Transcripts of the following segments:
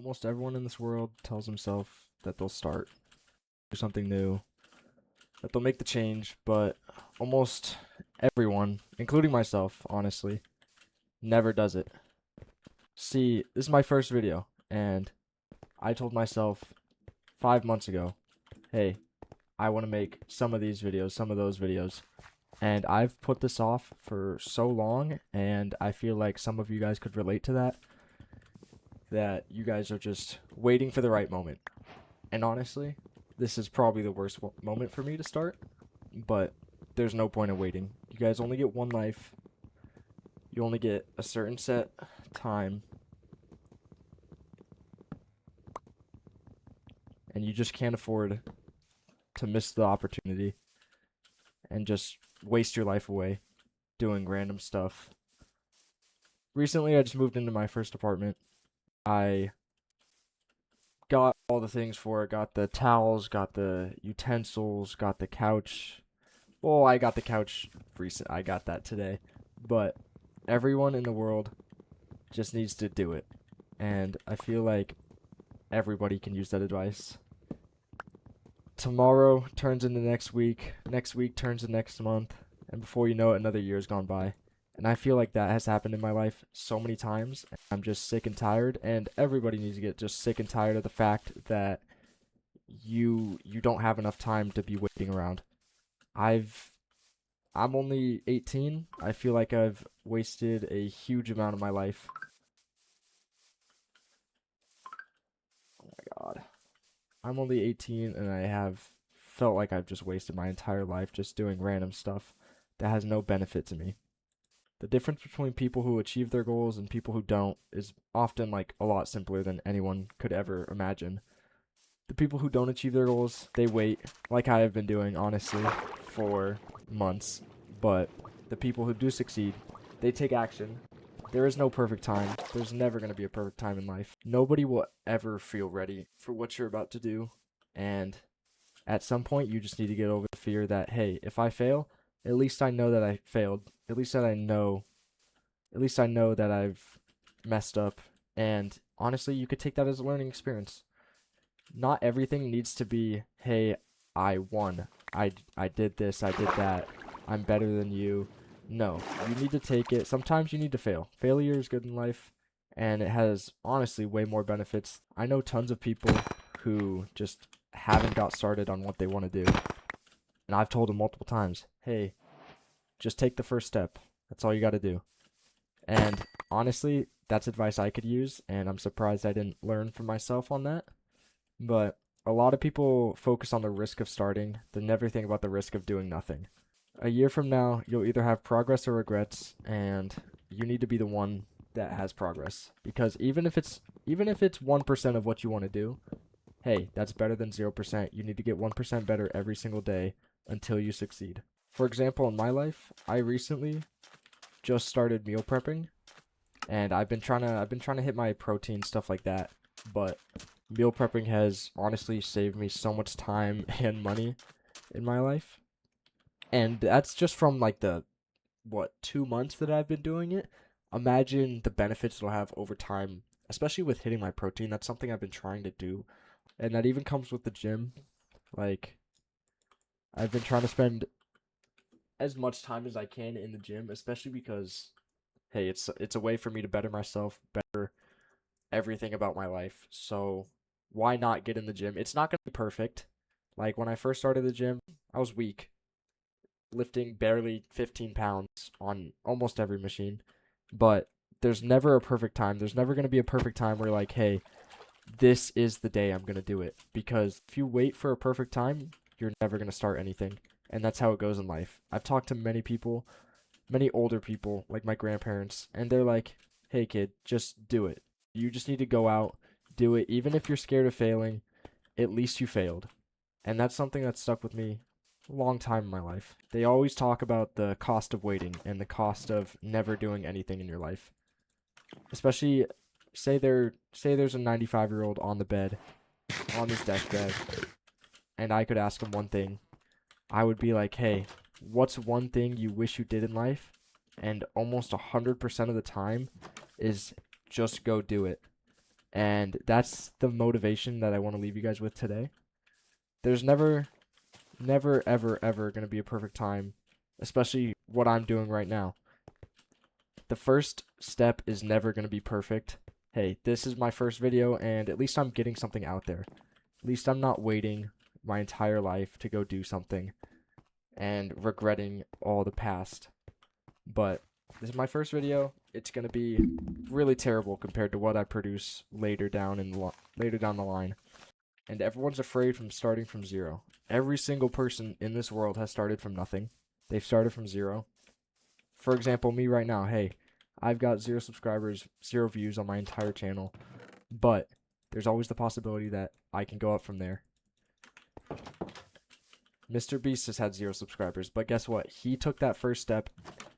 Almost everyone in this world tells himself that they'll start, do something new, that they'll make the change, but almost everyone, including myself, honestly, never does it. See, this is my first video, and I told myself 5 months ago, hey, I want to make some of these videos, some of those videos. And I've put this off for so long, and I feel like some of you guys could relate to that you guys are just waiting for the right moment. And honestly, this is probably the worst moment for me to start, but there's no point in waiting. You guys only get one life. You only get a certain set time, and you just can't afford to miss the opportunity and just waste your life away doing random stuff. Recently, I just moved into my first apartment. I got all the things for it. Got the towels, got the utensils, got the couch. Well, I got the couch recent. I got that today. But everyone in the world just needs to do it. And I feel like everybody can use that advice. Tomorrow turns into next week turns to next month, and before you know it, another year's gone by. And I feel like that has happened in my life so many times. I'm just sick and tired, and everybody needs to get just sick and tired of the fact that you don't have enough time to be waiting around. I've I'm only 18. I feel like I've wasted a huge amount of my life. Oh my God. I'm only 18 and I have felt like I've just wasted my entire life just doing random stuff that has no benefit to me. The difference between people who achieve their goals and people who don't is often like a lot simpler than anyone could ever imagine. The people who don't achieve their goals, they wait, like I have been doing, honestly, for months. But the people who do succeed, they take action. There is no perfect time. There's never going to be a perfect time in life. Nobody will ever feel ready for what you're about to do. And at some point, you just need to get over the fear that, hey, if I fail, at least I know that I failed. At least I know that I've messed up. And honestly, you could take that as a learning experience. Not everything needs to be, hey, I won. I did this, I did that. I'm better than you. No, you need to take it. Sometimes you need to fail. Failure is good in life, and it has honestly way more benefits. I know tons of people who just haven't got started on what they want to do. And I've told them multiple times, hey, just take the first step. That's all you got to do. And honestly, that's advice I could use, and I'm surprised I didn't learn from myself on that. But a lot of people focus on the risk of starting. They never think about the risk of doing nothing. A year from now, you'll either have progress or regrets, and you need to be the one that has progress. Because even if it's 1% of what you want to do, hey, that's better than 0%. You need to get 1% better every single day until you succeed. For example, in my life, I recently just started meal prepping, and I've been trying to hit my protein stuff like that, but meal prepping has honestly saved me so much time and money in my life. And that's just from like the 2 months that I've been doing it. Imagine the benefits it'll have over time, especially with hitting my protein. That's something I've been trying to do. And that even comes with the gym. Like, I've been trying to spend as much time as I can in the gym, especially because hey, it's a way for me to better myself, better everything about my life. So why not get in the gym? It's not going to be perfect. Like when I first started the gym, I was weak, lifting barely 15 pounds on almost every machine. But there's never a perfect time. There's never going to be a perfect time where like, hey, this is the day I'm going to do it. Because if you wait for a perfect time, you're never going to start anything. And that's how it goes in life. I've talked to many people, many older people, like my grandparents, and they're like, hey, kid, just do it. You just need to go out, do it. Even if you're scared of failing, at least you failed. And that's something that stuck with me a long time in my life. They always talk about the cost of waiting and the cost of never doing anything in your life. Especially say there's a 95-year-old on the bed, on his deathbed, and I could ask him one thing. I would be like, "Hey, what's one thing you wish you did in life?" And almost 100% of the time is just go do it. And that's the motivation that I want to leave you guys with today. There's never, ever going to be a perfect time, especially what I'm doing right now. The first step is never going to be perfect. Hey, this is my first video, and at least I'm getting something out there. At least I'm not waiting my entire life to go do something and regretting all the past. But this is my first video. It's going to be really terrible compared to what I produce later down the line. And everyone's afraid from starting from zero. Every single person in this world has started from nothing. They've started from zero. For example, me right now, hey, I've got 0 subscribers, 0 views on my entire channel, but there's always the possibility that I can go up from there. Mr. Beast has had 0 subscribers, but guess what? He took that first step,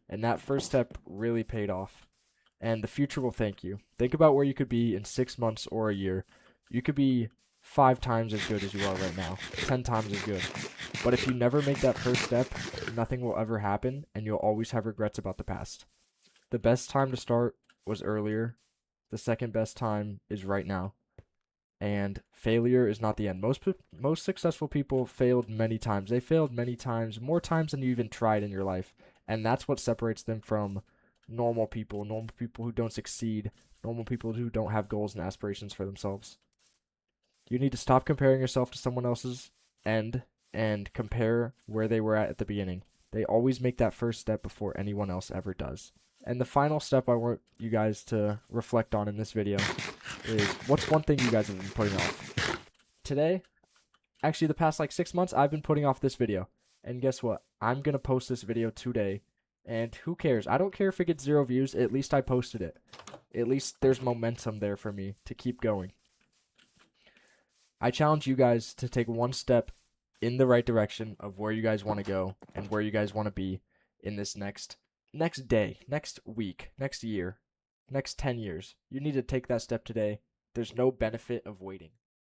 and that first step really paid off. And the future will thank you. Think about where you could be in 6 months or a year. You could be 5 times as good as you are right now, 10 times as good. But if you never make that first step, nothing will ever happen, and you'll always have regrets about the past. The best time to start was earlier. The second best time is right now. And failure is not the end. Most successful people failed many times. They failed many times, more times than you even tried in your life. And that's what separates them from normal people who don't succeed, normal people who don't have goals and aspirations for themselves. You need to stop comparing yourself to someone else's end and compare where they were at the beginning. They always make that first step before anyone else ever does. And the final step I want you guys to reflect on in this video is, what's one thing you guys have been putting off? Today, actually the past like 6 months, I've been putting off this video. And guess what? I'm going to post this video today. And who cares? I don't care if it gets 0 views. At least I posted it. At least there's momentum there for me to keep going. I challenge you guys to take one step in the right direction of where you guys want to go and where you guys want to be in this next day, next week, next year, next 10 years. You need to take that step today. There's no benefit of waiting.